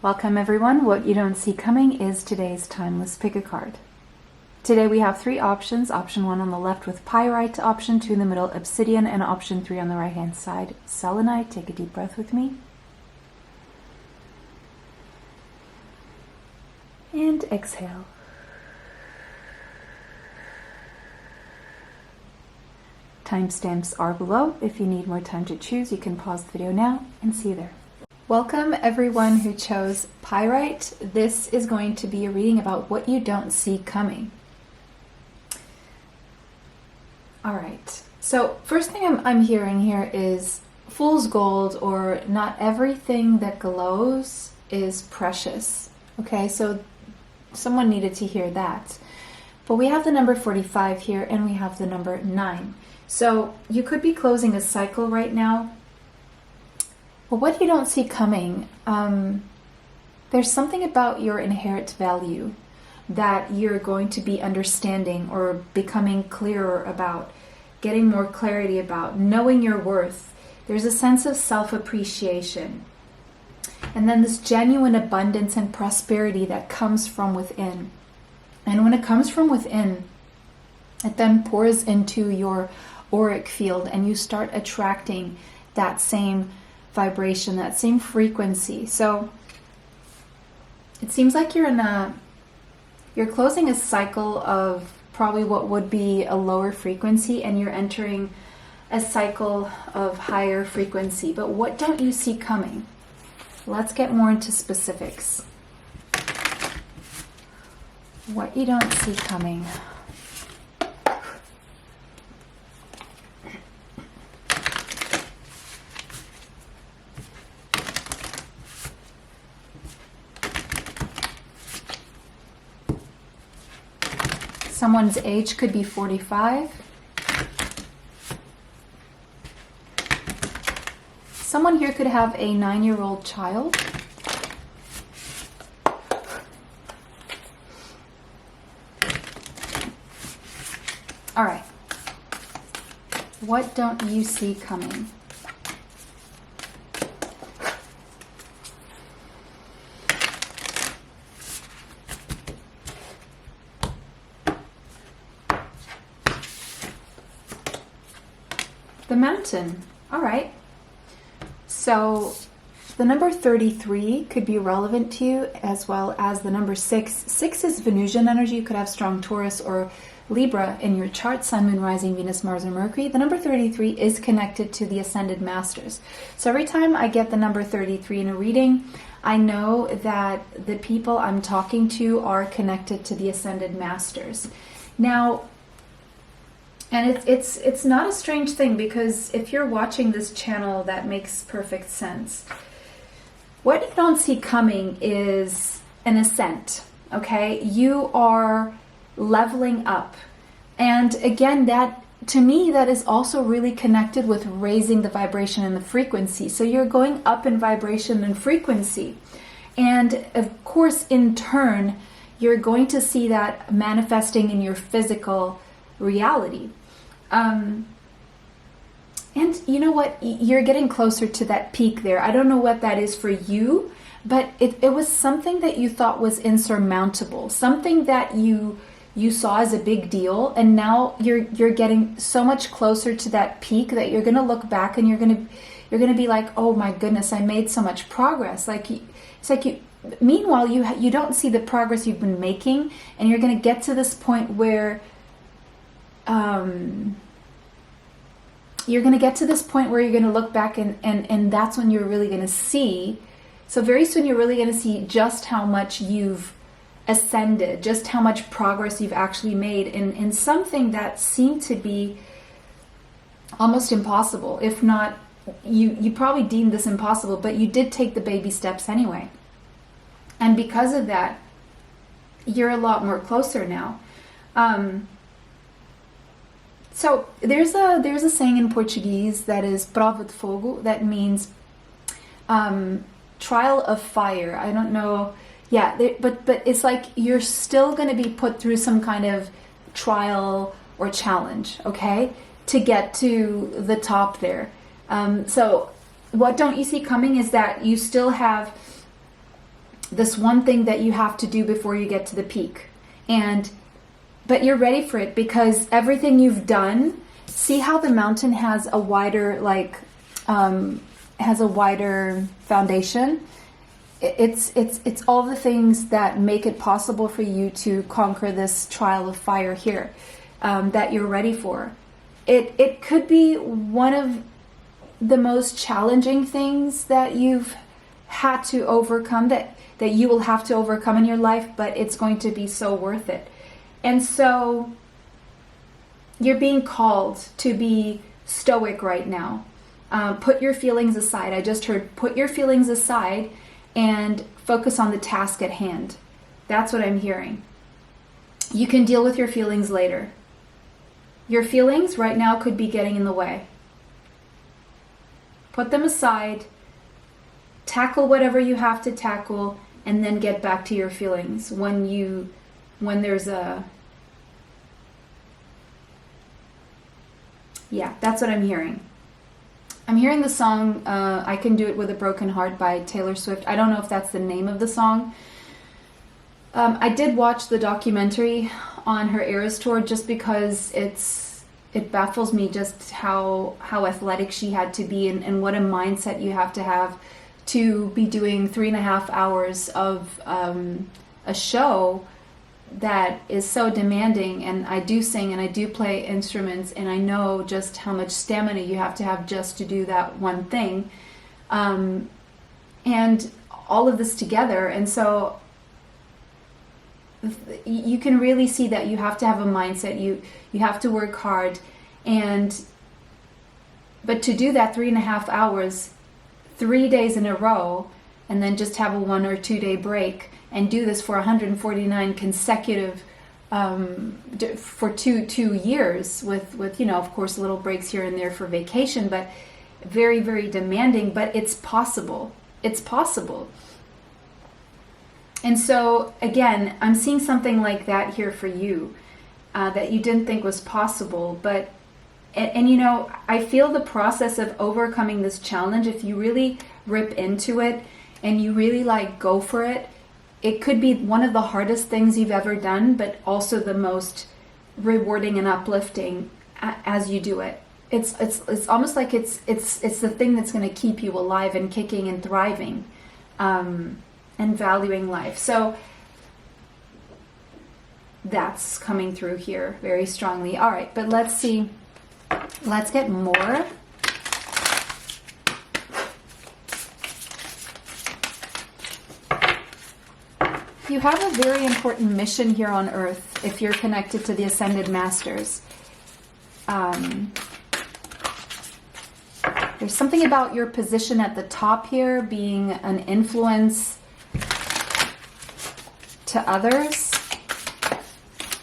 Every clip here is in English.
Welcome everyone. What you don't see coming is today's timeless pick a card. Today we have three options. Option 1 on the left with pyrite, option 2 in the middle obsidian, and option 3 on the right hand side selenite. Take a deep breath with me. And exhale. Timestamps are below. If you need more time to choose, you can pause the video now and see you there. Welcome everyone who chose pyrite. This is going to be a reading about what you don't see coming. All right, so first thing I'm hearing here is fool's gold, or not everything that glows is precious. Okay, so someone needed to hear that. But we have the number 45 here and we have the number 9. So you could be closing a cycle right now. But what you don't see coming, there's something about your inherent value that you're going to be understanding or becoming clearer about, getting more clarity about, knowing your worth. There's a sense of self-appreciation. And then this genuine abundance and prosperity that comes from within. And when it comes from within, it then pours into your auric field and you start attracting that same vibration, that same frequency. So it seems like you're closing a cycle of probably what would be a lower frequency and you're entering a cycle of higher frequency. But what don't you see coming? Let's get more into specifics. What you don't see coming. Someone's age could be 45. Someone here could have a 9-year-old child. All right. What don't you see coming? The mountain. All right. So the number 33 could be relevant to you, as well as the number 6. 6 is Venusian energy. You could have strong Taurus or Libra in your chart, Sun, Moon, Rising, Venus, Mars, or Mercury. The number 33 is connected to the Ascended Masters. So every time I get the number 33 in a reading, I know that the people I'm talking to are connected to the Ascended Masters. Now, and it's not a strange thing, because if you're watching this channel, that makes perfect sense. What you don't see coming is an ascent, okay? You are leveling up. And again, that, to me, that is also really connected with raising the vibration and the frequency. So you're going up in vibration and frequency. And of course, in turn, you're going to see that manifesting in your physical reality. And you know what? You're getting closer to that peak there. I don't know what that is for you, but it was something that you thought was insurmountable, something that you saw as a big deal, and now you're getting so much closer to that peak that you're going to look back and you're going to be like, oh my goodness, I made so much progress. Meanwhile, you don't see the progress you've been making, and you're going to get to this point where you're going to look back and that's when you're really going to see. So very soon you're really going to see just how much you've ascended, just how much progress you've actually made in something that seemed to be almost impossible. If not, you probably deemed this impossible, but you did take the baby steps anyway. And because of that, you're a lot more closer now. So there's a saying in Portuguese that is prova de fogo, that means trial of fire. I don't know. Yeah, but it's like you're still going to be put through some kind of trial or challenge, okay, to get to the top there. So what don't you see coming is that you still have this one thing that you have to do before you get to the peak. But you're ready for it because everything you've done, see how the mountain has a wider, has a wider foundation? It's all the things that make it possible for you to conquer this trial of fire here, that you're ready for. It could be one of the most challenging things that you've had to overcome, that you will have to overcome in your life, but it's going to be so worth it. And so you're being called to be stoic right now. Put your feelings aside. I just heard put your feelings aside and focus on the task at hand. That's what I'm hearing. You can deal with your feelings later. Your feelings right now could be getting in the way. Put them aside, tackle whatever you have to tackle, and then get back to your feelings when there's a... Yeah, that's what I'm hearing. I'm hearing the song I Can Do It With a Broken Heart by Taylor Swift. I don't know if that's the name of the song. I did watch the documentary on her Eras tour just because it baffles me just how athletic she had to be and what a mindset you have to be doing 3.5 hours of a show that is so demanding. And I do sing and I do play instruments, and I know just how much stamina you have to just to do that one thing, and all of this together. And so you can really see that you have to have a mindset, you have to work hard, but to do that 3.5 hours 3 days in a row, and then just have a 1 or 2 day break, and do this for 149 consecutive for two years with of course little breaks here and there for vacation, but very, very demanding. But it's possible. It's possible. And so again, I'm seeing something like that here for you, that you didn't think was possible. But I feel the process of overcoming this challenge, if you really rip into it and you really go for it, it could be one of the hardest things you've ever done, but also the most rewarding and uplifting as you do it. It's almost like it's the thing that's going to keep you alive and kicking and thriving, and valuing life. So that's coming through here very strongly. All right, but let's see. Let's get more. You have a very important mission here on Earth if you're connected to the Ascended Masters. There's something about your position at the top here, being an influence to others,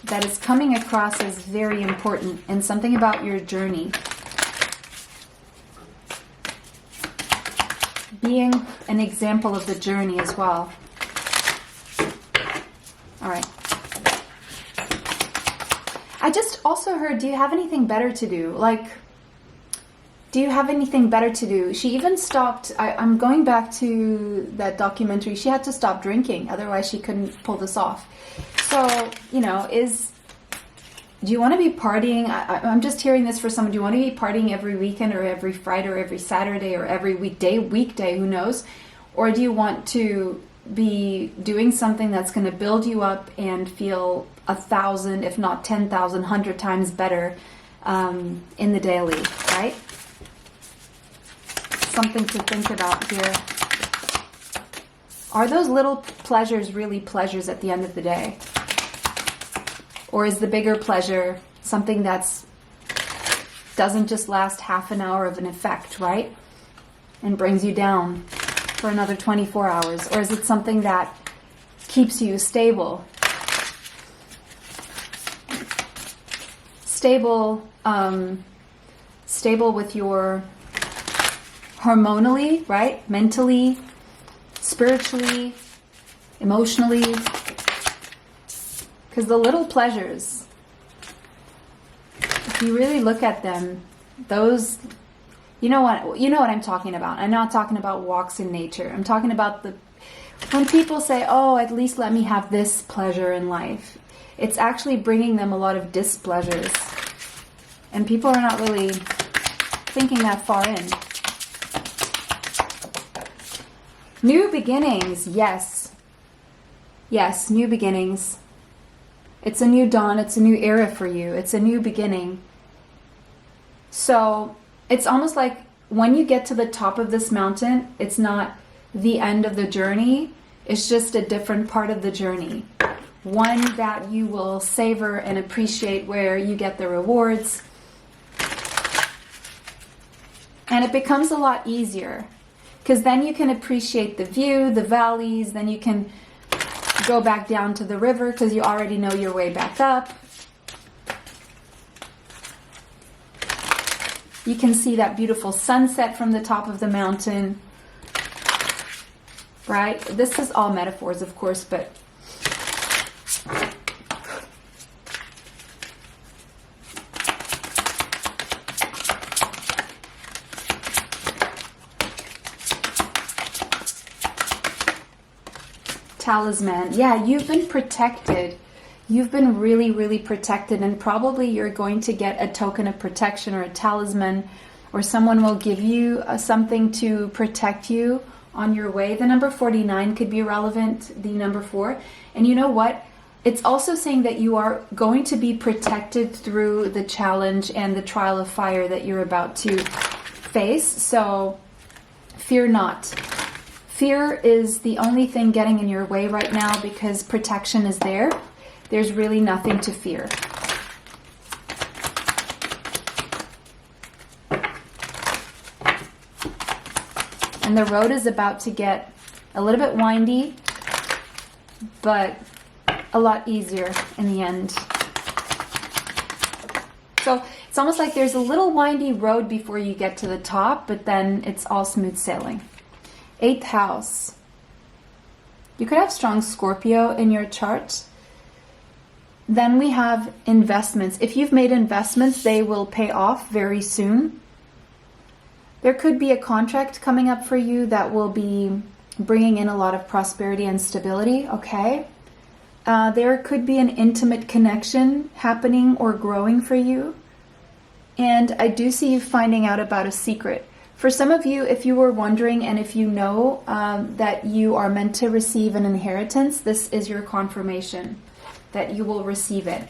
that is coming across as very important, and something about your journey. Being an example of the journey as well. All right. I just also heard, do you have anything better to do? Do you have anything better to do? She even stopped, I'm going back to that documentary, she had to stop drinking, otherwise she couldn't pull this off. So, do you want to be partying? I'm just hearing this for someone. Do you want to be partying every weekend or every Friday or every Saturday or every weekday, who knows? Or do you want to be doing something that's going to build you up and feel 1,000, if not 10,000, 100 times better in the daily, right? Something to think about here. Are those little pleasures really pleasures at the end of the day? Or is the bigger pleasure something that's doesn't just last half an hour of an effect, right? And brings you down for another 24 hours? Or is it something that keeps you stable? Stable with your hormonally, right? Mentally, spiritually, emotionally. Because the little pleasures, if you really look at them, those, you know what I'm talking about. I'm not talking about walks in nature. I'm talking about When people say, oh, at least let me have this pleasure in life, it's actually bringing them a lot of displeasures. And people are not really thinking that far in. New beginnings, yes. Yes, new beginnings. It's a new dawn, it's a new era for you. It's a new beginning. So it's almost like when you get to the top of this mountain, it's not the end of the journey. It's just a different part of the journey. One that you will savor and appreciate, where you get the rewards. And it becomes a lot easier, because then you can appreciate the view, the valleys, then you can go back down to the river because you already know your way back up. You can see that beautiful sunset from the top of the mountain. Right? This is all metaphors, of course, but talisman. Yeah, you've been protected. You've been really, really protected, and probably you're going to get a token of protection or a talisman, or someone will give you something to protect you on your way. The number 49 could be relevant, the number 4. And you know what? It's also saying that you are going to be protected through the challenge and the trial of fire that you're about to face. So fear not. Fear is the only thing getting in your way right now, because protection is there. There's really nothing to fear. And the road is about to get a little bit windy, but a lot easier in the end. So it's almost like there's a little windy road before you get to the top, but then it's all smooth sailing. 8th house. You could have strong Scorpio in your chart. Then we have investments. If you've made investments, they will pay off very soon. There could be a contract coming up for you that will be bringing in a lot of prosperity and stability, okay? There could be an intimate connection happening or growing for you. And I do see you finding out about a secret. For some of you, if you were wondering and if you know that you are meant to receive an inheritance, this is your confirmation that you will receive it.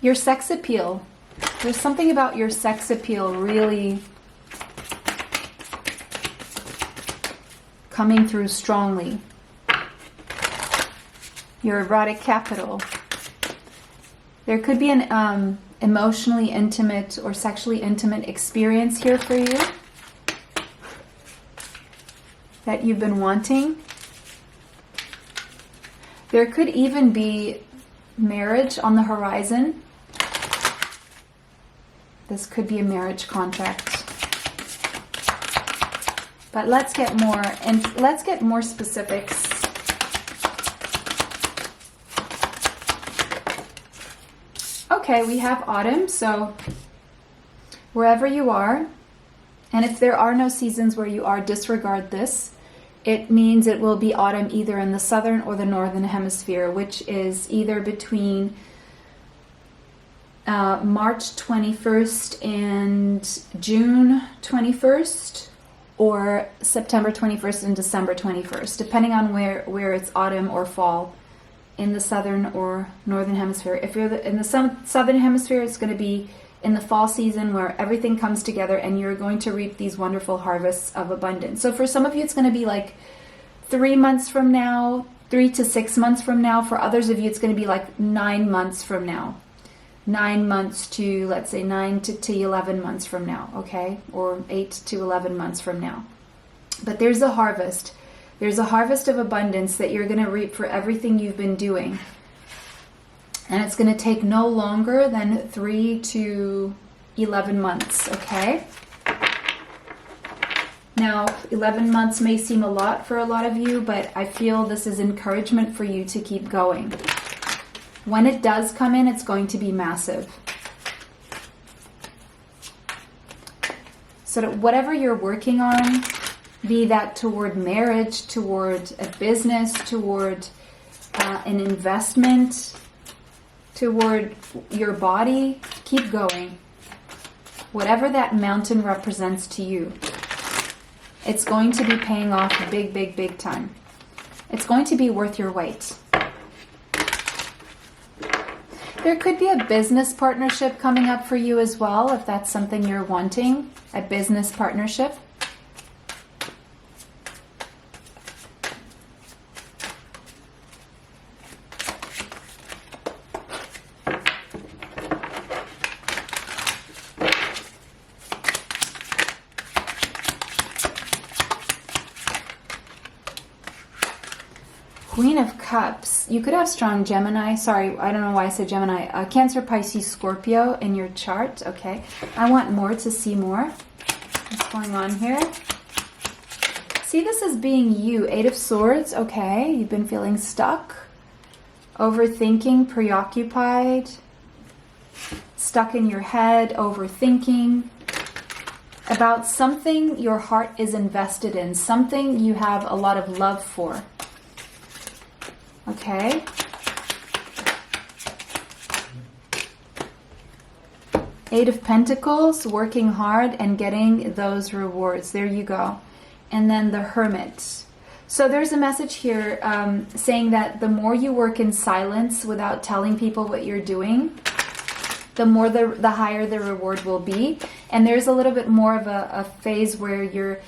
Your sex appeal. There's something about your sex appeal really coming through strongly. Your erotic capital. There could be an emotionally intimate or sexually intimate experience here for you that you've been wanting. There could even be marriage on the horizon. This could be a marriage contract. But let's get more specifics. Okay, we have autumn, so wherever you are, and if there are no seasons where you are, disregard this. It means it will be autumn either in the southern or the northern hemisphere, which is either between March 21st and June 21st, or September 21st and December 21st, depending on where it's autumn or fall in the southern or northern hemisphere. If you're in the southern hemisphere, it's going to be in the fall season where everything comes together and you're going to reap these wonderful harvests of abundance. So for some of you, it's going to be like 3 months from now, 3 to 6 months from now. For others of you, it's going to be like 9 months from now. 9 months to, let's say, 9 to 11 months from now, okay? Or 8 to 11 months from now. But there's a harvest. There's a harvest of abundance that you're going to reap for everything you've been doing. And it's going to take no longer than 3 to 11 months, okay? Now, 11 months may seem a lot for a lot of you, but I feel this is encouragement for you to keep going. When it does come in, it's going to be massive. So that whatever you're working on, be that toward marriage, toward a business, toward an investment, toward your body, keep going. Whatever that mountain represents to you, it's going to be paying off big, big, big time. It's going to be worth your weight. There could be a business partnership coming up for you as well, if that's something you're wanting, a business partnership. Queen of Cups. You could have strong Gemini. Sorry, I don't know why I said Gemini. Cancer, Pisces, Scorpio in your chart. Okay. I want more to see more. What's going on here? See this as being you. Eight of Swords. Okay. You've been feeling stuck. Overthinking, preoccupied. Stuck in your head, overthinking. About something your heart is invested in. Something you have a lot of love for. Okay. Eight of Pentacles, working hard and getting those rewards. There you go. And then the Hermit. So there's a message here saying that the more you work in silence without telling people what you're doing, the more the higher the reward will be. And there's a little bit more of a phase where you're...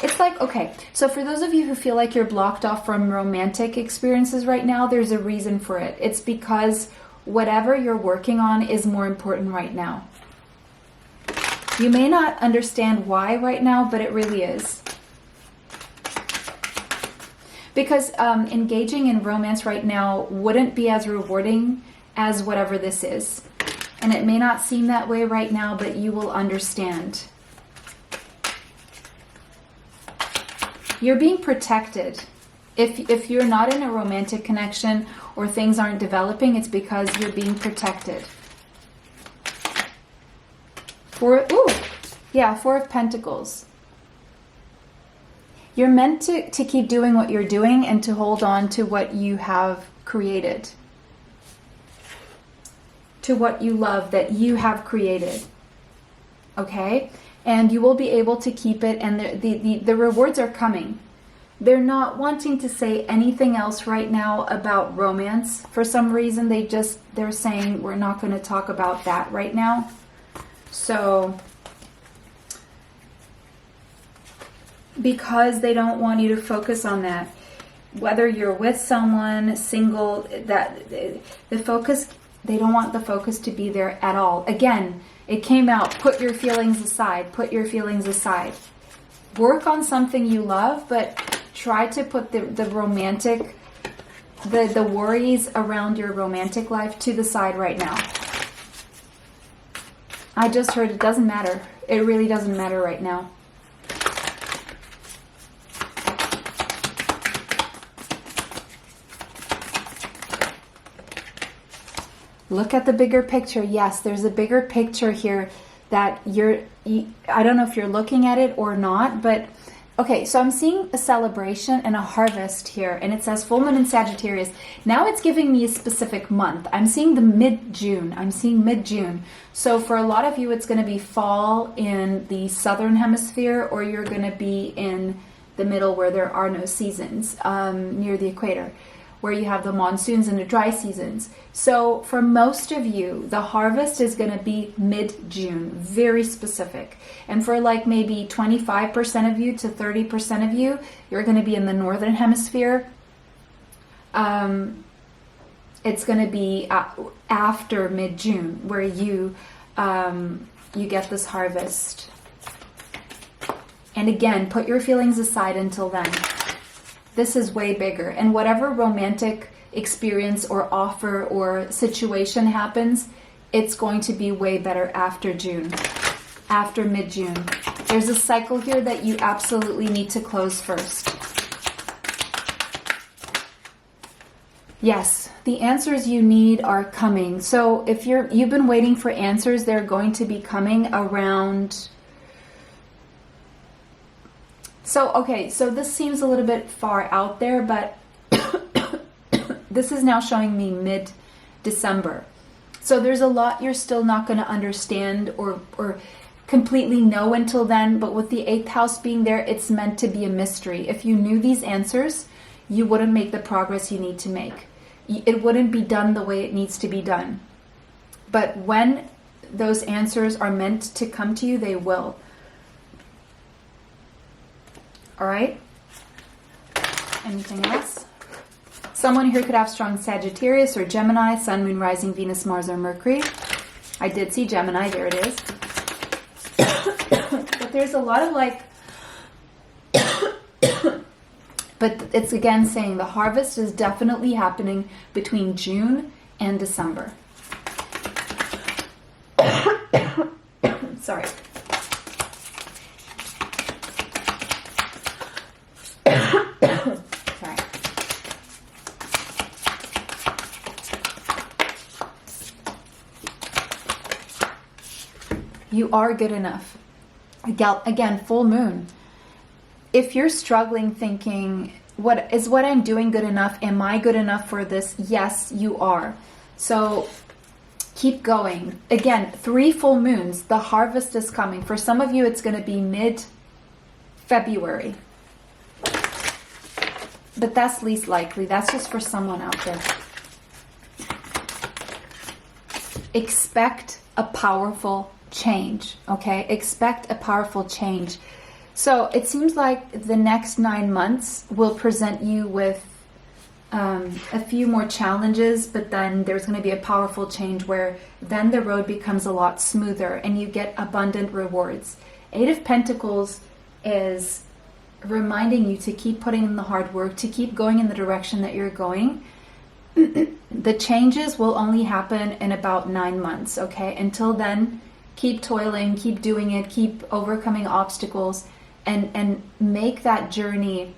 It's like, okay, so for those of you who feel like you're blocked off from romantic experiences right now, there's a reason for it. It's because whatever you're working on is more important right now. You may not understand why right now, but it really is. Because engaging in romance right now wouldn't be as rewarding as whatever this is. And it may not seem that way right now, but you will understand. You're being protected. If you're not in a romantic connection or things aren't developing, it's because you're being protected. Four of Pentacles. You're meant to keep doing what you're doing and to hold on to what you have created. To what you love that you have created. Okay? And you will be able to keep it, and the rewards are coming. They're not wanting to say anything else right now about romance. For some reason, they're saying we're not going to talk about that right now. So, because they don't want you to focus on that. Whether you're with someone, single, the focus, they don't want the focus to be there at all. Again, it came out, put your feelings aside, put your feelings aside. Work on something you love, but try to put the romantic, the worries around your romantic life to the side right now. I just heard it doesn't matter. It really doesn't matter right now. Look at the bigger picture. Yes, there's a bigger picture here that I don't know if you're looking at it or not, but okay, so I'm seeing a celebration and a harvest here, and it says full moon in Sagittarius. Now it's giving me a specific month. I'm seeing the mid-June. I'm seeing mid-June. So for a lot of you, it's going to be fall in the southern hemisphere, or you're going to be in the middle where there are no seasons, near the equator, where you have the monsoons and the dry seasons. So for most of you, the harvest is going to be mid-June, very specific. And for like maybe 25% of you to 30% of you, you're going to be in the northern hemisphere. It's going to be after mid-June where you get this harvest. And again, put your feelings aside until then. This is way bigger. And whatever romantic experience or offer or situation happens, it's going to be way better after June, after mid-June. There's a cycle here that you absolutely need to close first. Yes, the answers you need are coming. So if you've been waiting for answers, they're going to be coming around So, okay, so this seems a little bit far out there, but this is now showing me mid-December. So there's a lot you're still not going to understand or completely know until then, but with the 8th house being there, it's meant to be a mystery. If you knew these answers, you wouldn't make the progress you need to make. It wouldn't be done the way it needs to be done. But when those answers are meant to come to you, they will. All right? Anything else? Someone here could have strong Sagittarius or Gemini, Sun, Moon, Rising, Venus, Mars, or Mercury. I did see Gemini. There it is. But there's a lot of like... But it's again saying the harvest is definitely happening between June and December. Sorry. Sorry. You are good enough. Again, full moon. If you're struggling thinking, what I'm doing good enough? Am I good enough for this? Yes, you are. So keep going. Again, 3 full moons. The harvest is coming. For some of you, it's going to be mid-February. But that's least likely. That's just for someone out there. Expect a powerful change, okay? Expect a powerful change. So it seems like the next 9 months will present you with a few more challenges, but then there's going to be a powerful change where then the road becomes a lot smoother and you get abundant rewards. 8 of Pentacles is reminding you to keep putting in the hard work, to keep going in the direction that you're going. The changes will only happen in about 9 months, okay? Until then, keep toiling, keep doing it, keep overcoming obstacles, and make that journey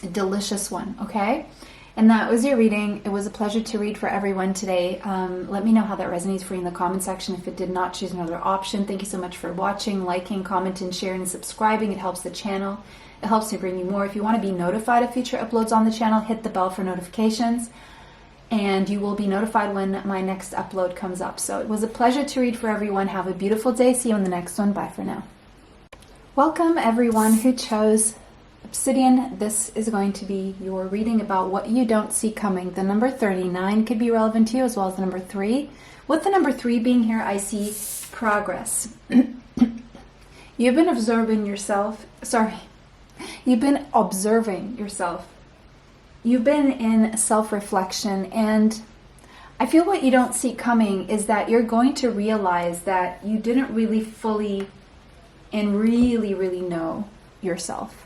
a delicious one, okay? And that was your reading. It was a pleasure to read for everyone today. Let me know how that resonates for you in the comment section. If it did not, choose another option. Thank you so much for watching, liking, commenting, sharing, and subscribing. It helps the channel. It helps to bring you more. If you want to be notified of future uploads on the channel, hit the bell for notifications, and you will be notified when my next upload comes up. So it was a pleasure to read for everyone. Have a beautiful day. See you in the next one. Bye for now. Welcome everyone who chose Obsidian. This is going to be your reading about what you don't see coming. The number 39 could be relevant to you, as well as the number 3. With the number 3 being here, I see progress. You've been observing yourself. You've been observing yourself. You've been in self-reflection, and I feel what you don't see coming is that you're going to realize that you didn't really fully and really know yourself.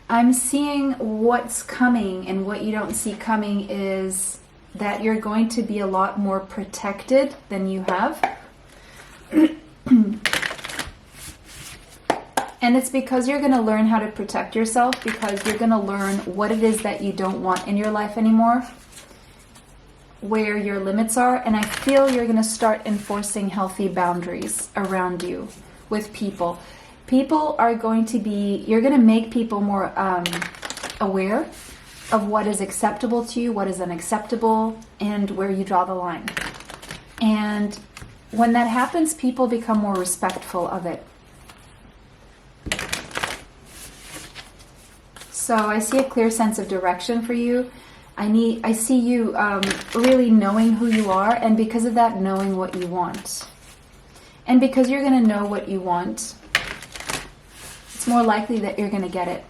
I'm seeing what's coming, and what you don't see coming is that you're going to be a lot more protected than you have. And it's because you're going to learn how to protect yourself, because you're going to learn what it is that you don't want in your life anymore, where your limits are. And I feel you're going to start enforcing healthy boundaries around you with people. People are going to be, you're going to make people more aware of what is acceptable to you, what is unacceptable, and where you draw the line. And when that happens, people become more respectful of it. So I see a clear sense of direction for you. I see you really knowing who you are, and because of that, knowing what you want. And because you're going to know what you want, it's more likely that you're going to get it.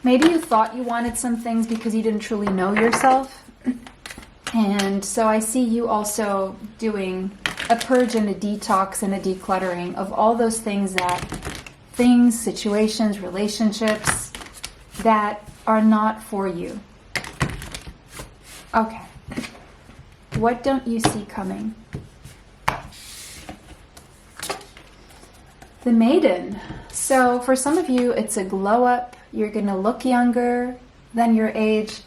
Maybe you thought you wanted some things because you didn't truly know yourself. And so I see you also doing a purge and a detox and a decluttering of all those things, situations, relationships that are not for you. Okay. What don't you see coming? The Maiden. So for some of you, it's a glow up. You're going to look younger than your age.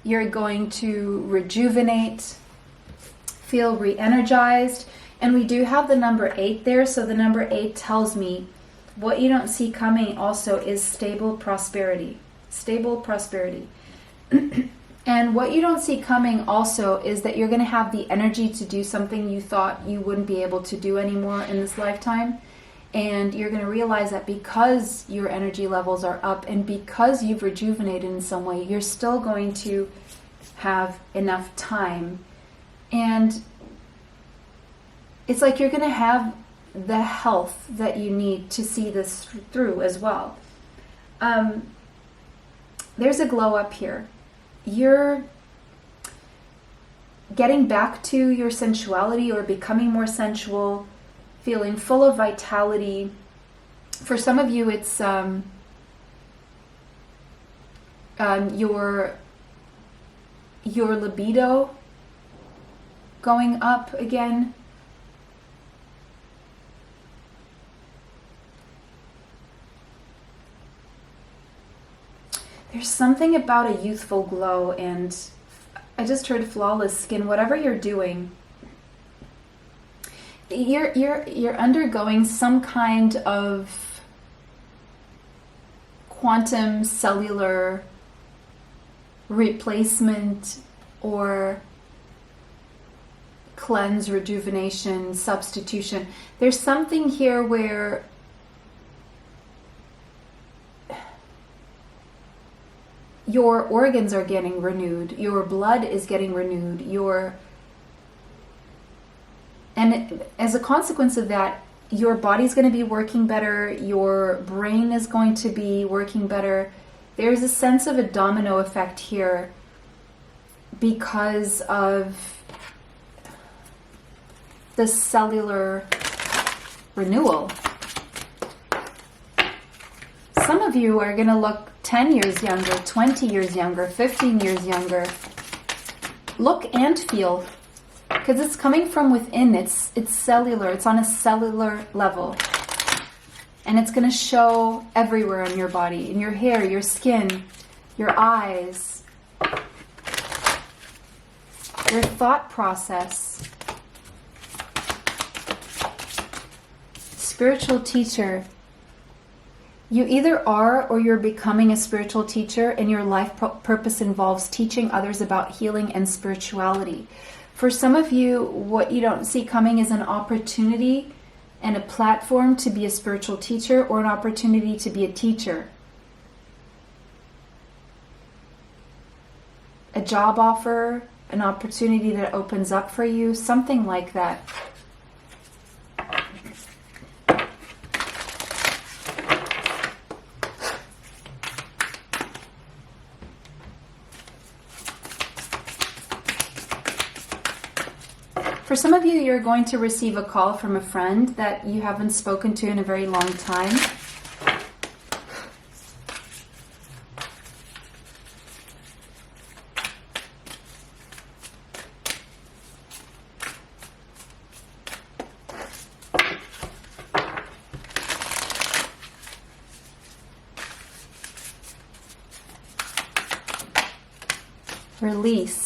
You're going to rejuvenate, feel re-energized. And we do have the number 8 there, so the number 8 tells me what you don't see coming also is stable prosperity. Stable prosperity. And what you don't see coming also is that you're going to have the energy to do something you thought you wouldn't be able to do anymore in this lifetime. And you're going to realize that because your energy levels are up and because you've rejuvenated in some way, you're still going to have enough time. And it's like you're going to have the health that you need to see this through as well. There's a glow up here. You're getting back to your sensuality or becoming more sensual, feeling full of vitality. For some of you, it's your libido going up again. There's something about a youthful glow, and I just heard flawless skin. Whatever you're doing, you're undergoing some kind of quantum cellular replacement or cleanse, rejuvenation, substitution. There's something here where your organs are getting renewed, your blood is getting renewed, and as a consequence of that, your body's going to be working better, your brain is going to be working better. There's a sense of a domino effect here because of the cellular renewal. Some of you are going to look 10 years younger, 20 years younger, 15 years younger. Look and feel, because it's coming from within. It's cellular. It's on a cellular level. And it's going to show everywhere on your body, in your hair, your skin, your eyes, your thought process. Spiritual teacher. You either are or you're becoming a spiritual teacher, and your life purpose involves teaching others about healing and spirituality. For some of you, what you don't see coming is an opportunity and a platform to be a spiritual teacher, or an opportunity to be a teacher. A job offer, an opportunity that opens up for you, something like that. For some of you, you're going to receive a call from a friend that you haven't spoken to in a very long time. Release.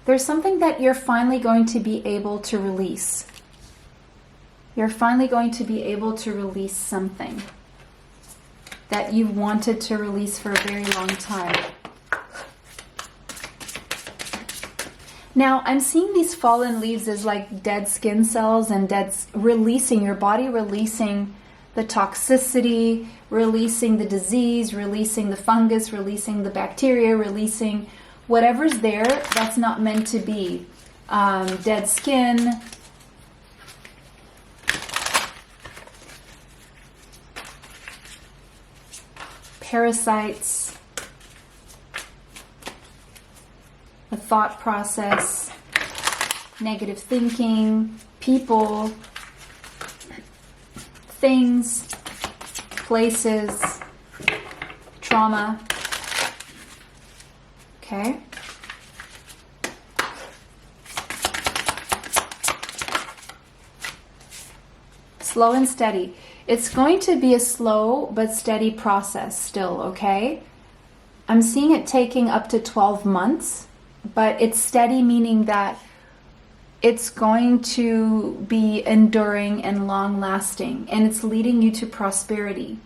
There's something that you're finally going to be able to release. You're finally going to be able to release something that you've wanted to release for a very long time. Now, I'm seeing these fallen leaves as like dead skin cells and releasing your body, releasing the toxicity, releasing the disease, releasing the fungus, releasing the bacteria, releasing whatever's there that's not meant to be. Dead skin, parasites, the thought process, negative thinking, people, things, places, trauma. Okay. Slow and steady. It's going to be a slow but steady process still, okay? I'm seeing it taking up to 12 months, but it's steady, meaning that it's going to be enduring and long-lasting, and it's leading you to prosperity.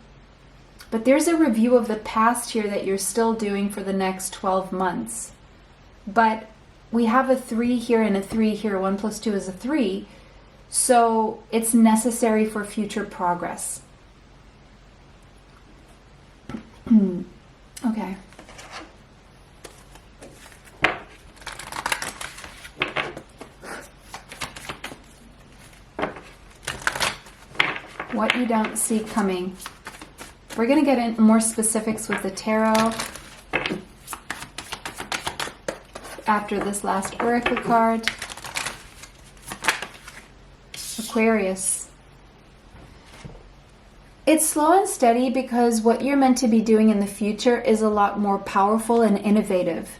But there's a review of the past here that you're still doing for the next 12 months. But we have a 3 here and a 3 here. 1 plus 2 is a 3. So it's necessary for future progress. Okay. What you don't see coming. We're going to get into more specifics with the tarot after this last oracle card. Aquarius. It's slow and steady because what you're meant to be doing in the future is a lot more powerful and innovative.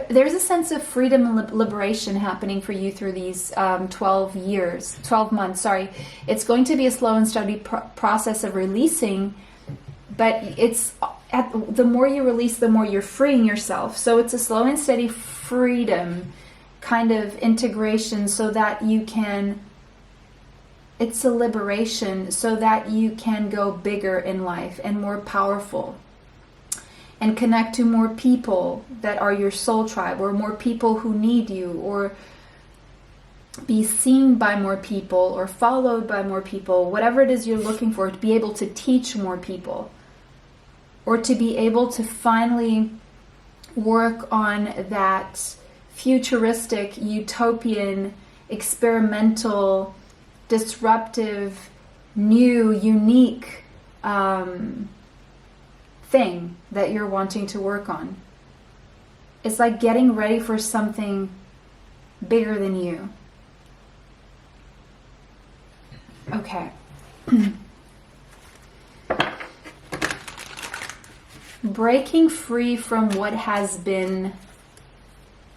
There's a sense of freedom and liberation happening for you through these 12 months. It's going to be a slow and steady process of releasing, but the more you release, the more you're freeing yourself. So it's a slow and steady freedom kind of integration so that you can, it's a liberation so that you can go bigger in life and more powerful and connect to more people that are your soul tribe, or more people who need you, or be seen by more people or followed by more people, whatever it is you're looking for, to be able to teach more people, or to be able to finally work on that futuristic, utopian, experimental, disruptive, new, unique thing that you're wanting to work on. It's like getting ready for something bigger than you. Okay. Breaking free from what has been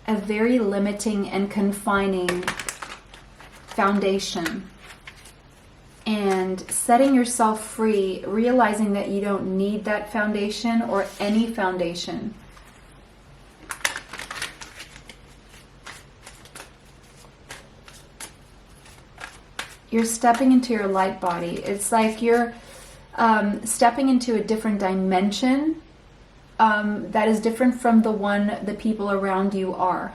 a very limiting and confining foundation, and setting yourself free, realizing that you don't need that foundation or any foundation. You're stepping into your light body. It's like you're stepping into a different dimension that is different from the one the people around you are.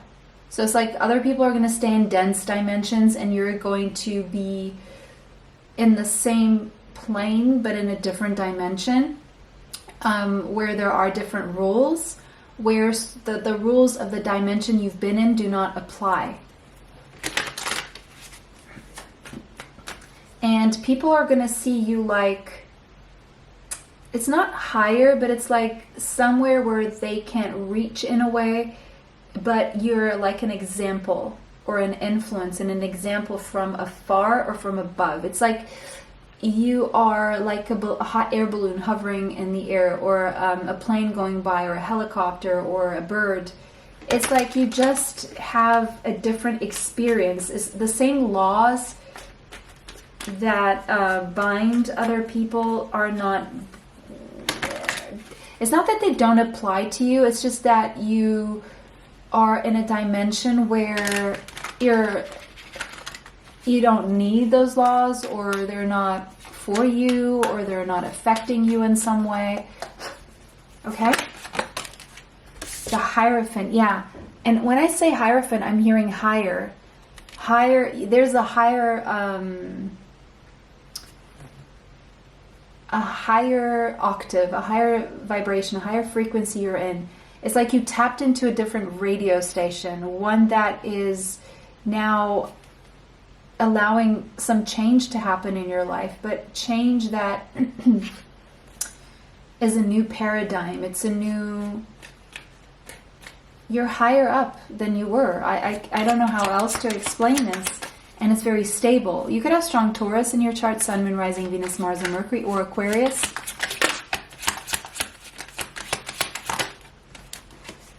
So it's like other people are going to stay in dense dimensions, and you're going to be in the same plane but in a different dimension, where there are different rules, where the rules of the dimension you've been in do not apply. And people are going to see you like, it's not higher, but it's like somewhere where they can't reach in a way, but you're like an example or an influence and an example from afar or from above. It's like you are like a hot air balloon hovering in the air, or a plane going by, or a helicopter, or a bird. It's like you just have a different experience. It's the same laws that bind other people are not, it's not that they don't apply to you, it's just that you are in a dimension where you don't need those laws, or they're not for you, or they're not affecting you in some way. Okay? The Hierophant, yeah. And when I say Hierophant, I'm hearing higher. There's a higher octave, a higher vibration, a higher frequency you're in. It's like you tapped into a different radio station, one that is now allowing some change to happen in your life, but change that is a new paradigm. It's a new, you're higher up than you were. I don't know how else to explain this. And it's very stable. You could have strong Taurus in your chart, Sun, Moon, Rising, Venus, Mars, and Mercury, or Aquarius.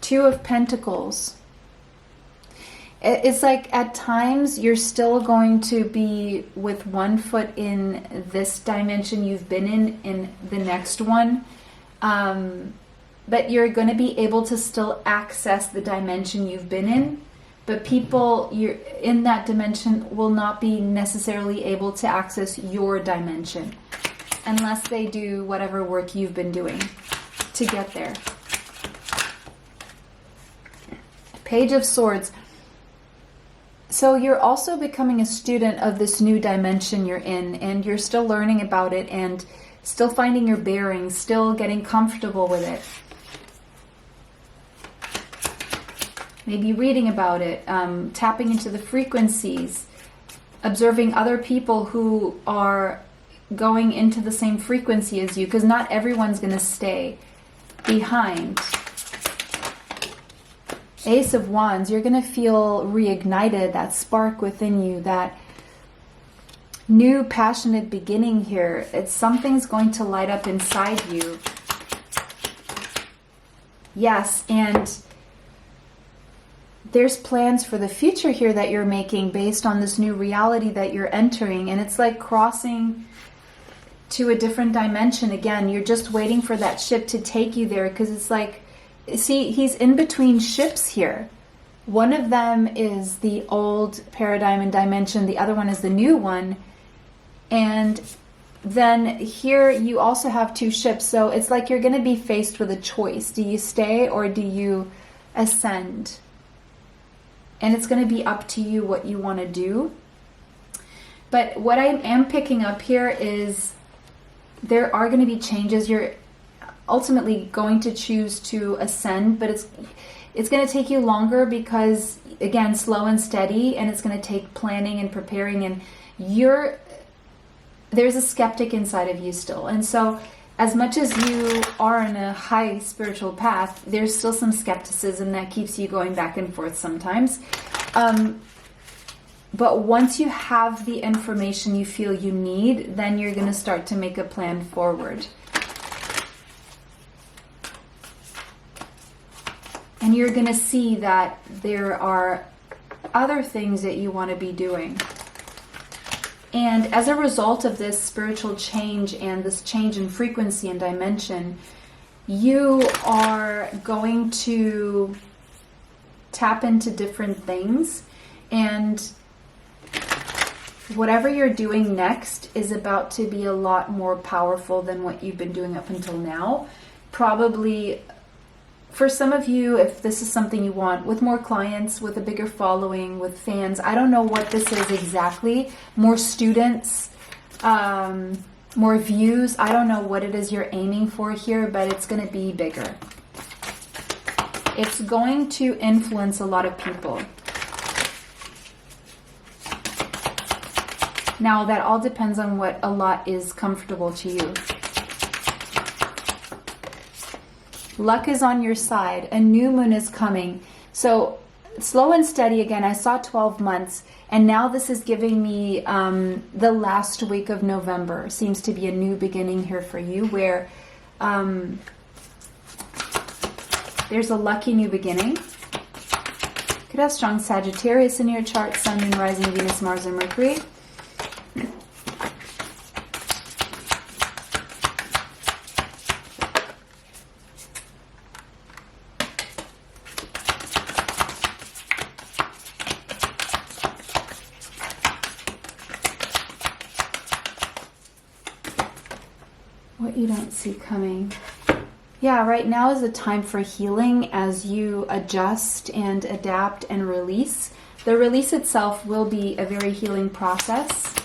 2 of Pentacles. It's like at times you're still going to be with one foot in this dimension you've been in the next one. but you're going to be able to still access the dimension you've been in. But people you're in that dimension will not be necessarily able to access your dimension unless they do whatever work you've been doing to get there. Page of Swords. So you're also becoming a student of this new dimension you're in, and you're still learning about it and still finding your bearings, still getting comfortable with it. Maybe reading about it, tapping into the frequencies, observing other people who are going into the same frequency as you, because not everyone's going to stay behind. Ace of Wands, you're going to feel reignited, that spark within you, that new passionate beginning here. It's something's going to light up inside you. Yes, and there's plans for the future here that you're making based on this new reality that you're entering. And it's like crossing to a different dimension again. You're just waiting for that ship to take you there, because it's like, see, he's in between ships here. One of them is the old paradigm and dimension. The other one is the new one. And then here you also have two ships. So it's like you're going to be faced with a choice. Do you stay or do you ascend? And it's going to be up to you what you want to do. But what I am picking up here is there are going to be changes. You're ultimately going to choose to ascend, but it's going to take you longer because, again, slow and steady, and it's going to take planning and preparing, and there's a skeptic inside of you still. And so as much as you are in a high spiritual path, there's still some skepticism that keeps you going back and forth sometimes. But once you have the information you feel you need, then you're going to start to make a plan forward. And you're going to see that there are other things that you want to be doing. And as a result of this spiritual change and this change in frequency and dimension, you are going to tap into different things. And whatever you're doing next is about to be a lot more powerful than what you've been doing up until now. Probably for some of you, if this is something you want, with more clients, with a bigger following, with fans, I don't know what this is exactly. More students, more views. I don't know what it is you're aiming for here, but it's going to be bigger. It's going to influence a lot of people. Now, that all depends on what a lot is comfortable to you. Luck is on your side. A new moon is coming. So slow and steady again. I saw 12 months. And now this is giving me the last week of November. Seems to be a new beginning here for you where there's a lucky new beginning. Could have strong Sagittarius in your chart. Sun, Moon, Rising, Venus, Mars, and Mercury. What you don't see coming. Yeah, right now is a time for healing as you adjust and adapt and release. The release itself will be a very healing process.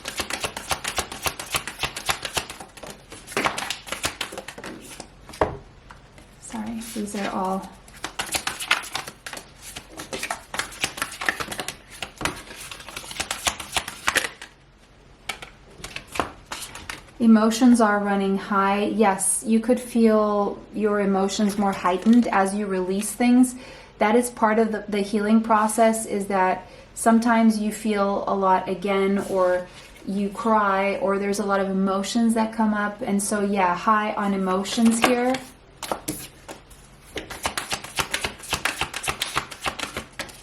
Sorry, these are all emotions are running high. Yes, you could feel your emotions more heightened as you release things. That is part of the healing process, is that sometimes you feel a lot again, or you cry, or there's a lot of emotions that come up. And so, yeah, high on emotions here.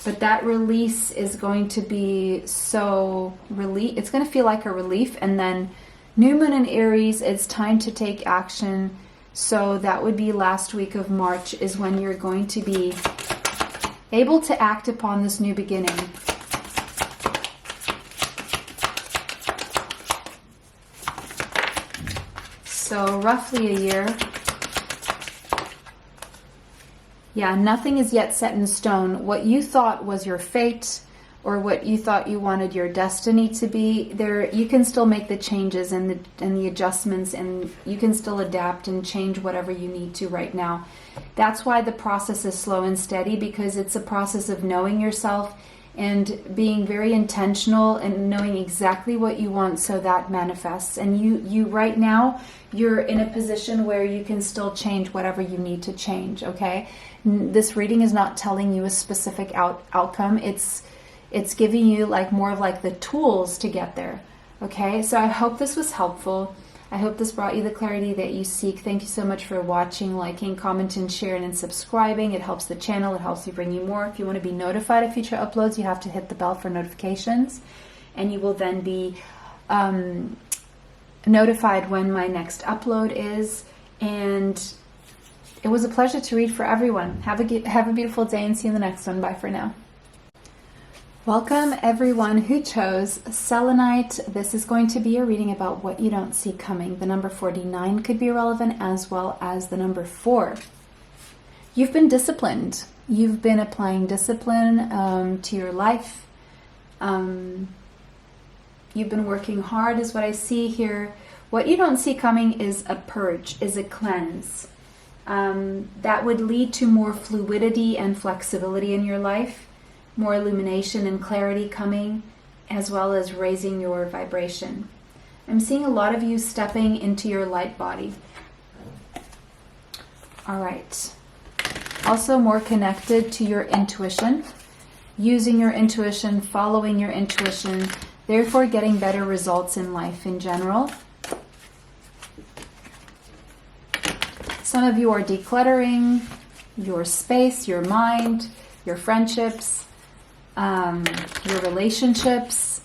But that release is going to be so it's going to feel like a relief. And then New Moon in Aries, it's time to take action, So that would be last week of March is when you're going to be able to act upon this new beginning. So roughly a year. Yeah, nothing is yet set in stone. What you thought was your fate, or what you thought you wanted your destiny to be, there you can still make the changes and the adjustments, and you can still adapt and change whatever you need to right now. That's why the process is slow and steady, because it's a process of knowing yourself and being very intentional and knowing exactly what you want, so that manifests. And you right now, you're in a position where you can still change whatever you need to change, okay? This reading is not telling you a specific outcome. It's giving you like more of like the tools to get there, okay? So I hope this was helpful. I hope this brought you the clarity that you seek. Thank you so much for watching, liking, commenting, sharing, and subscribing. It helps the channel. It helps me bring you more. If you want to be notified of future uploads, you have to hit the bell for notifications, and you will then be notified when my next upload is. And it was a pleasure to read for everyone. Have a beautiful day, and see you in the next one. Bye for now. Welcome everyone who chose Selenite. This is going to be a reading about what you don't see coming. The number 49 could be relevant, as well as the number 4. You've been disciplined. You've been applying discipline to your life. You've been working hard is what I see here. What you don't see coming is a purge, is a cleanse. That would lead to more fluidity and flexibility in your life. More illumination and clarity coming, as well as raising your vibration. I'm seeing a lot of you stepping into your light body. All right. Also more connected to your intuition, using your intuition, following your intuition, therefore getting better results in life in general. Some of you are decluttering your space, your mind, your friendships, your relationships.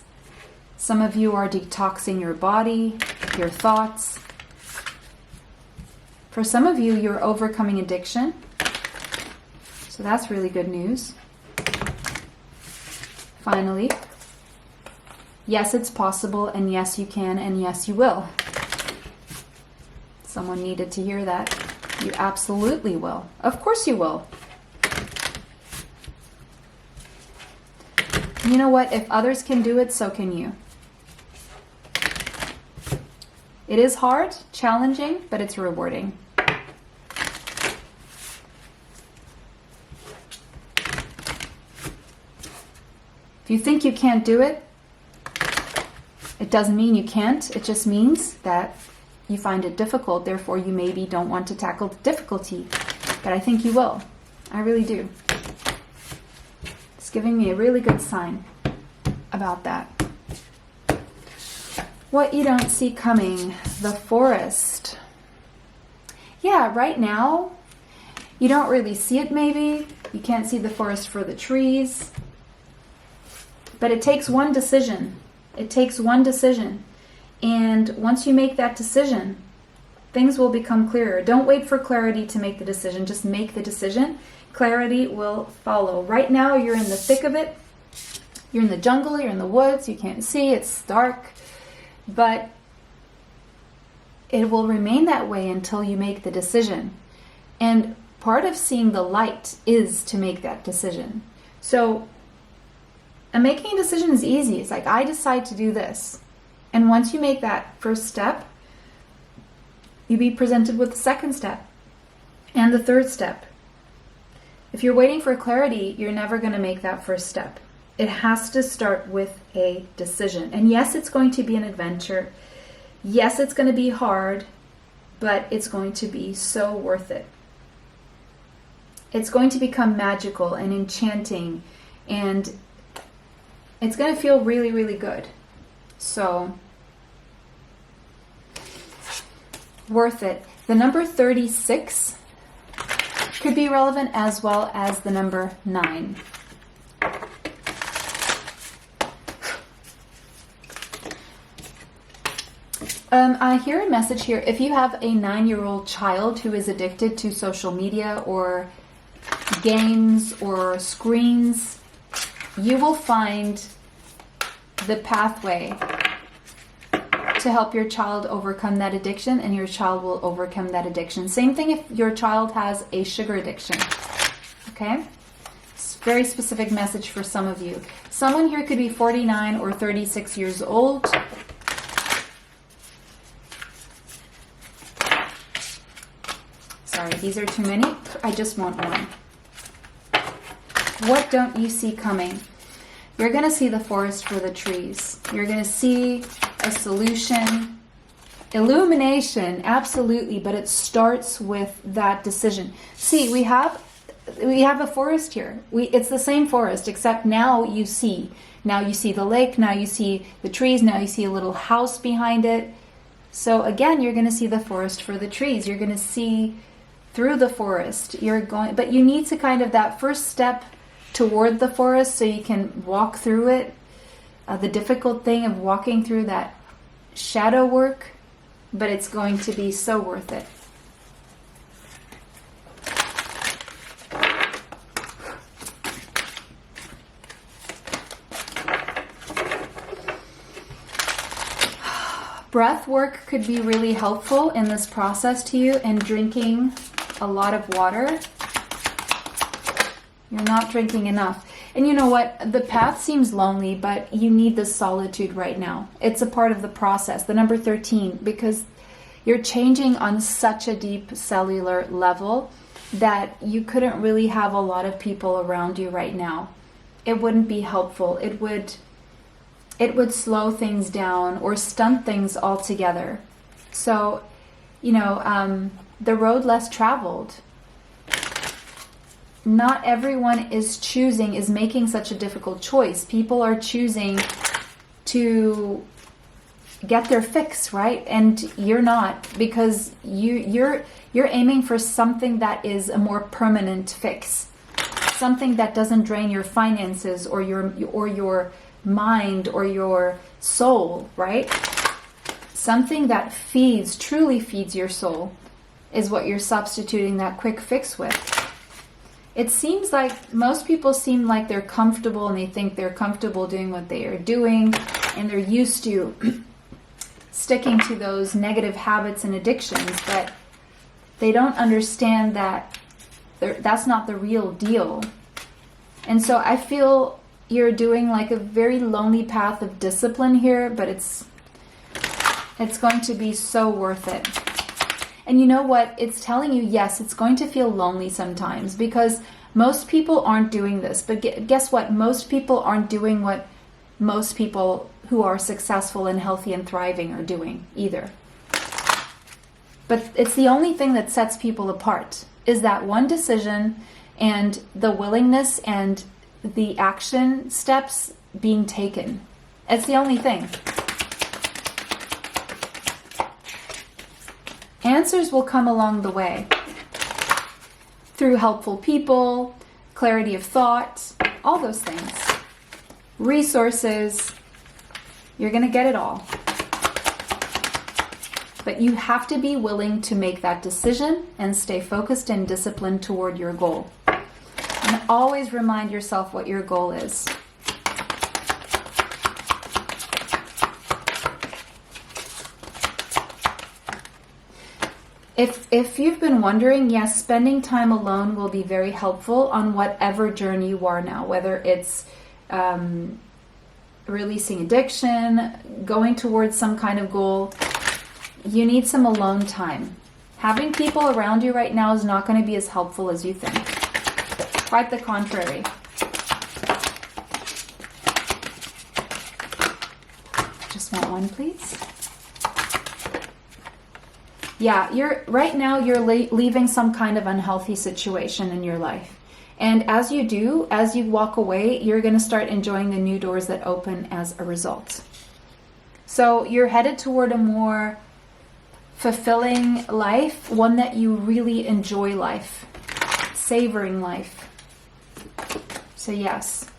Some of you are detoxing your body, your thoughts. For some of you, you're overcoming addiction. So that's really good news. Finally, yes, it's possible, and yes, you can, and yes, you will. Someone needed to hear that. You absolutely will. Of course you will. You know what? If others can do it, so can you. It is hard, challenging, but it's rewarding. If you think you can't do it, it doesn't mean you can't. It just means that you find it difficult. Therefore, you maybe don't want to tackle the difficulty. But I think you will. I really do. Giving me a really good sign about that. What you don't see coming, the forest. Yeah, right now, you don't really see it maybe. You can't see the forest for the trees. But it takes one decision. It takes one decision. And once you make that decision, things will become clearer. Don't wait for clarity to make the decision. Just make the decision. Clarity will follow. Right now, you're in the thick of it. You're in the jungle, you're in the woods, you can't see, it's dark. But it will remain that way until you make the decision. And part of seeing the light is to make that decision. So, making a decision is easy. It's like, I decide to do this. And once you make that first step, you'll be presented with the second step and the third step. If you're waiting for clarity, you're never going to make that first step. It has to start with a decision. And yes, it's going to be an adventure. Yes, it's going to be hard, but it's going to be so worth it. It's going to become magical and enchanting, and it's going to feel really, really good. So, worth it. The number 36 could be relevant, as well as the number 9. I hear a message here. If you have a 9-year-old child who is addicted to social media or games or screens, you will find the pathway to help your child overcome that addiction, and your child will overcome that addiction. Same thing if your child has a sugar addiction. Okay? It's a very specific message for some of you. Someone here could be 49 or 36 years old. Sorry, these are too many. I just want one. What don't you see coming? You're going to see the forest for the trees. You're going to see a solution. Illumination, absolutely, but it starts with that decision. See, we have a forest here. It's the same forest, except now you see. Now you see the lake, now you see the trees, now you see a little house behind it. So again, you're going to see the forest for the trees. You're going to see through the forest. But you need to kind of that first step toward the forest so you can walk through it. The difficult thing of walking through that shadow work, but it's going to be so worth it. Breath work could be really helpful in this process to you, and drinking a lot of water. You're not drinking enough. And you know what? The path seems lonely, but you need the solitude right now. It's a part of the process. The number 13, because you're changing on such a deep cellular level that you couldn't really have a lot of people around you right now. It wouldn't be helpful. It would slow things down or stunt things altogether. So, the road less traveled. Not everyone is making such a difficult choice. People are choosing to get their fix, right? And you're not, because you're aiming for something that is a more permanent fix. Something that doesn't drain your finances or your mind or your soul, right? Something that truly feeds your soul is what you're substituting that quick fix with. It seems like most people seem like they're comfortable, and they think they're comfortable doing what they are doing, and they're used to sticking to those negative habits and addictions, but they don't understand that that's not the real deal. And so I feel you're doing like a very lonely path of discipline here, but it's going to be so worth it. And you know what? It's telling you, yes, it's going to feel lonely sometimes, because most people aren't doing this. But guess what? Most people aren't doing what most people who are successful and healthy and thriving are doing either. But it's the only thing that sets people apart, is that one decision and the willingness and the action steps being taken. It's the only thing. Answers will come along the way through helpful people, clarity of thought, all those things. Resources, you're going to get it all. But you have to be willing to make that decision and stay focused and disciplined toward your goal. And always remind yourself what your goal is. If you've been wondering, yes, spending time alone will be very helpful on whatever journey you are now, whether it's releasing addiction, going towards some kind of goal. You need some alone time. Having people around you right now is not going to be as helpful as you think. Quite the contrary. Just want one, please. Yeah, you're leaving some kind of unhealthy situation in your life. And as you walk away, you're going to start enjoying the new doors that open as a result. So you're headed toward a more fulfilling life, one that you really enjoy life, savoring life. So yes.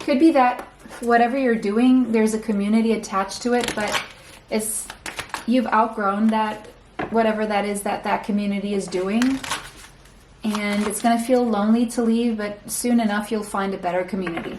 Could be that whatever you're doing, there's a community attached to it, but you've outgrown that, whatever that is that community is doing. And it's going to feel lonely to leave, but soon enough you'll find a better community.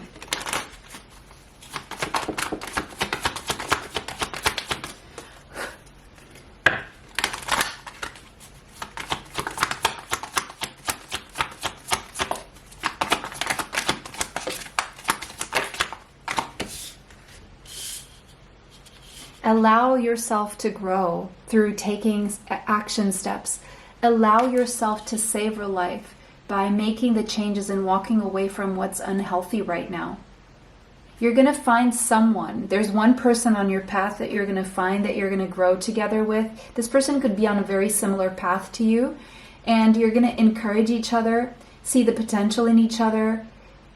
Allow yourself to grow through taking action steps. Allow yourself to savor life by making the changes and walking away from what's unhealthy right now. You're going to find someone. There's one person on your path that you're going to find that you're going to grow together with. This person could be on a very similar path to you, and you're going to encourage each other, see the potential in each other.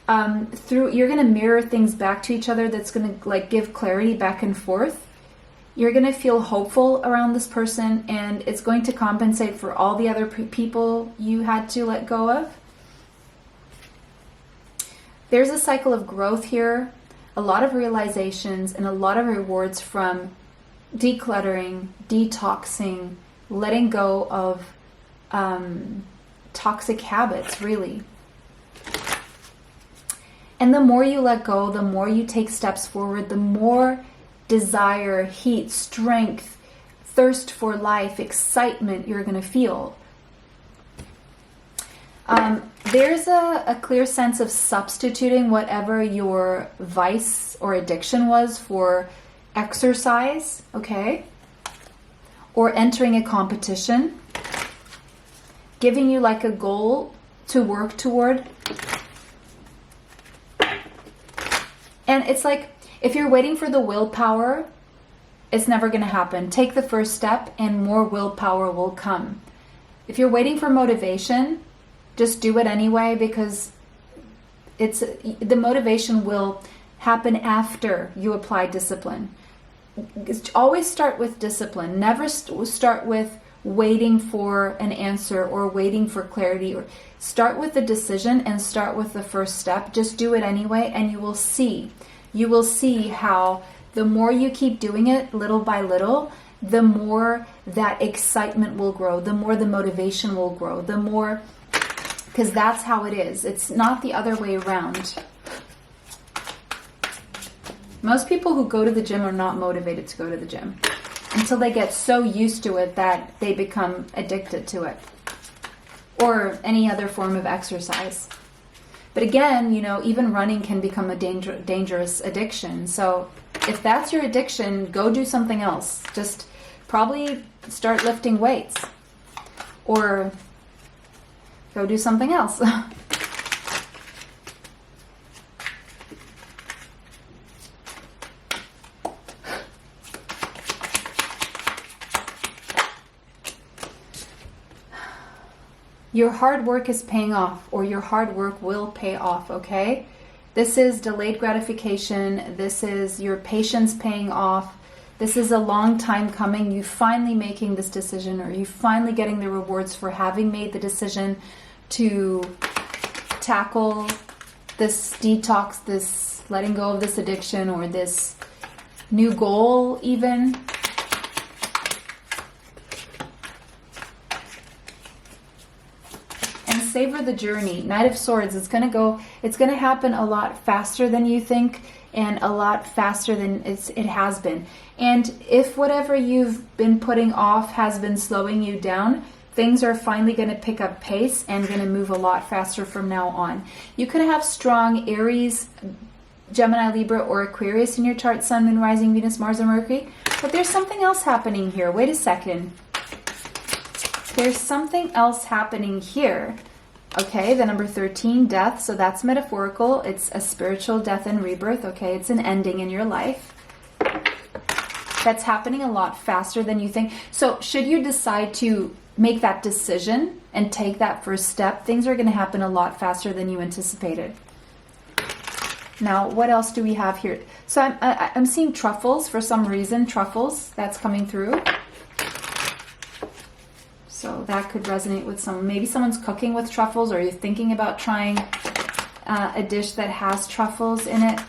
You're going to mirror things back to each other that's going to like give clarity back and forth. You're going to feel hopeful around this person, and it's going to compensate for all the other people you had to let go of. There's a cycle of growth here, a lot of realizations, and a lot of rewards from decluttering, detoxing, letting go of toxic habits, really. And the more you let go, the more you take steps forward, the more desire, heat, strength, thirst for life, excitement you're going to feel. There's a clear sense of substituting whatever your vice or addiction was for exercise, okay? Or entering a competition, giving you like a goal to work toward. And it's like, if you're waiting for the willpower, it's never going to happen. Take the first step and more willpower will come. If you're waiting for motivation, just do it anyway, because the motivation will happen after you apply discipline. Always start with discipline. Never start with waiting for an answer or waiting for clarity. Or start with the decision and start with the first step. Just do it anyway, and you will see. You will see how the more you keep doing it little by little, the more that excitement will grow, the more the motivation will grow, the more, because that's how it is. It's not the other way around. Most people who go to the gym are not motivated to go to the gym until they get so used to it that they become addicted to it, or any other form of exercise. But again, even running can become a dangerous addiction. So if that's your addiction, go do something else. Just probably start lifting weights or go do something else. Your hard work is paying off, or your hard work will pay off, okay? This is delayed gratification. This is your patience paying off. This is a long time coming. You finally making this decision, or you finally getting the rewards for having made the decision to tackle this detox, this letting go of this addiction, or this new goal even. Savor the journey. Knight of Swords, it's going to happen a lot faster than you think, and a lot faster than it has been. And if whatever you've been putting off has been slowing you down, things are finally going to pick up pace and going to move a lot faster from now on. You could have strong Aries, Gemini, Libra, or Aquarius in your chart, Sun, Moon, Rising, Venus, Mars, and Mercury. But there's something else happening here. Wait a second. There's something else happening here. Okay, the number 13, death. So that's metaphorical. It's a spiritual death and rebirth. Okay, it's an ending in your life. That's happening a lot faster than you think. So should you decide to make that decision and take that first step, things are going to happen a lot faster than you anticipated. Now, what else do we have here? So I'm seeing truffles for some reason. Truffles, that's coming through. So that could resonate with someone. Maybe someone's cooking with truffles, or you're thinking about trying a dish that has truffles in it.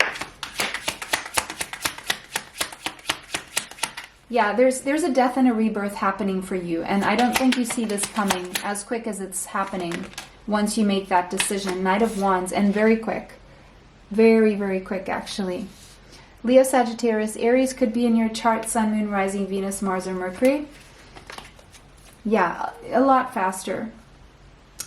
Yeah, there's a death and a rebirth happening for you, and I don't think you see this coming as quick as it's happening once you make that decision. Knight of Wands, and very quick. Very, very quick, actually. Leo, Sagittarius, Aries could be in your chart, Sun, Moon, Rising, Venus, Mars, or Mercury. Yeah, a lot faster.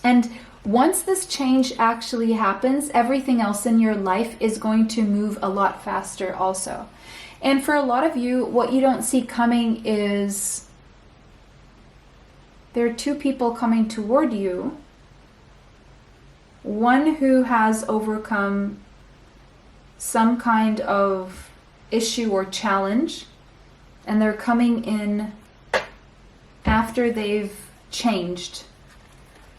And once this change actually happens, everything else in your life is going to move a lot faster also. And for a lot of you, what you don't see coming is there are two people coming toward you. One who has overcome some kind of issue or challenge, and they're coming in after they've changed.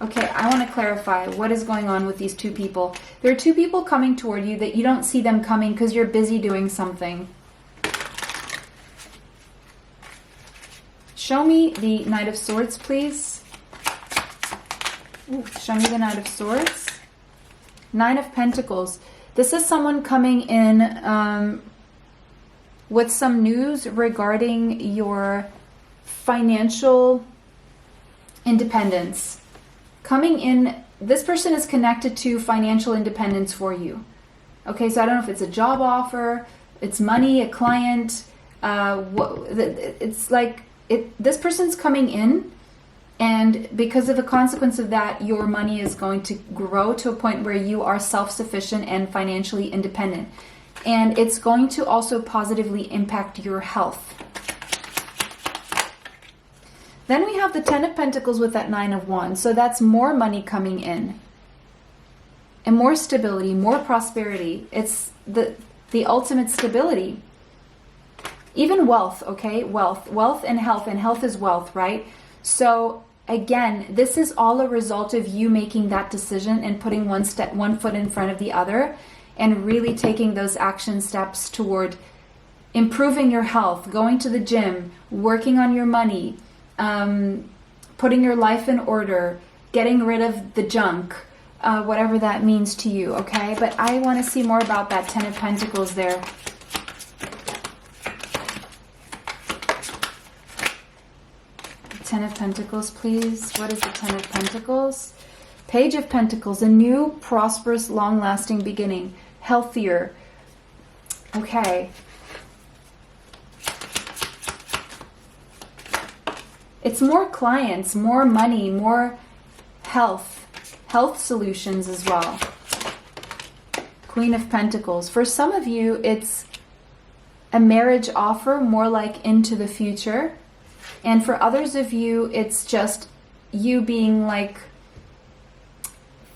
Okay, I want to clarify what is going on with these two people. There are two people coming toward you that you don't see them coming because you're busy doing something. Show me the Knight of Swords, please. Ooh, show me the Knight of Swords. Nine of Pentacles. This is someone coming in with some news regarding your financial independence. Coming in, this person is connected to financial independence for you. Okay, so I don't know if it's a job offer, it's money, a client. It's like this person's coming in, and because of a consequence of that, your money is going to grow to a point where you are self-sufficient and financially independent. And it's going to also positively impact your health. Then we have the Ten of Pentacles with that Nine of Wands. So that's more money coming in. And more stability, more prosperity. It's the ultimate stability. Even wealth, okay? Wealth and health is wealth, right? So again, this is all a result of you making that decision and putting one foot in front of the other, and really taking those action steps toward improving your health, going to the gym, working on your money, putting your life in order, getting rid of the junk, whatever that means to you, okay? But I want to see more about that Ten of Pentacles there. Ten of Pentacles, please. What is the Ten of Pentacles? Page of Pentacles, a new, prosperous, long-lasting beginning. Healthier. Okay. It's more clients, more money, more health solutions as well. Queen of Pentacles. For some of you, it's a marriage offer, more like into the future. And for others of you, it's just you being like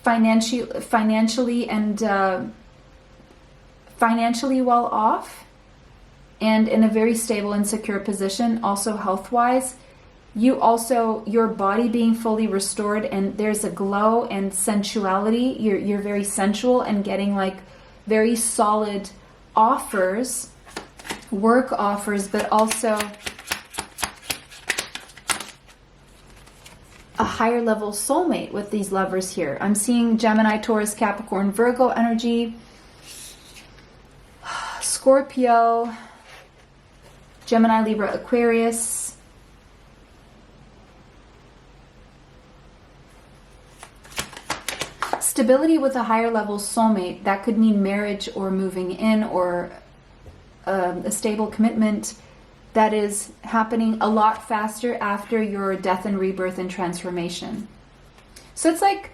financially well off, and in a very stable and secure position, also health-wise. Your body being fully restored, and there's a glow and sensuality. You're very sensual and getting like very solid offers, work offers, but also a higher level soulmate with these lovers here. I'm seeing Gemini, Taurus, Capricorn, Virgo energy, Scorpio, Gemini, Libra, Aquarius. Stability with a higher level soulmate. That could mean marriage or moving in, or a stable commitment that is happening a lot faster after your death and rebirth and transformation. So it's like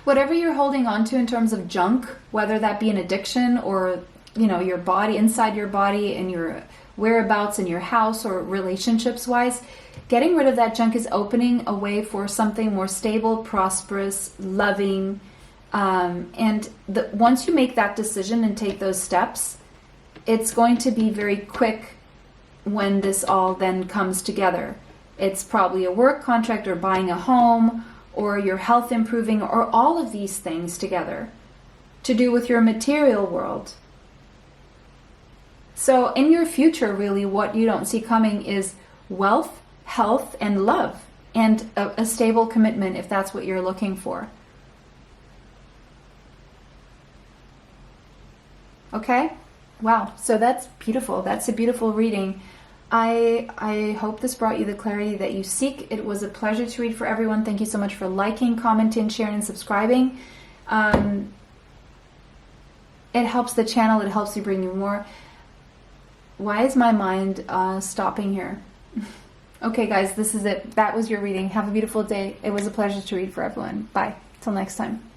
whatever you're holding on to in terms of junk, whether that be an addiction or, your body, inside your body and your whereabouts in your house or relationships wise, getting rid of that junk is opening a way for something more stable, prosperous, loving. And once you make that decision and take those steps, it's going to be very quick when this all then comes together. It's probably a work contract or buying a home or your health improving, or all of these things together to do with your material world. So in your future, really, what you don't see coming is wealth, health, and love, and a stable commitment if that's what you're looking for. Okay? Wow. So that's beautiful. That's a beautiful reading. I hope this brought you the clarity that you seek. It was a pleasure to read for everyone. Thank you so much for liking, commenting, sharing, and subscribing. It helps the channel. It helps you bring you more. Why is my mind stopping here? Okay, guys, this is it. That was your reading. Have a beautiful day. It was a pleasure to read for everyone. Bye. Till next time.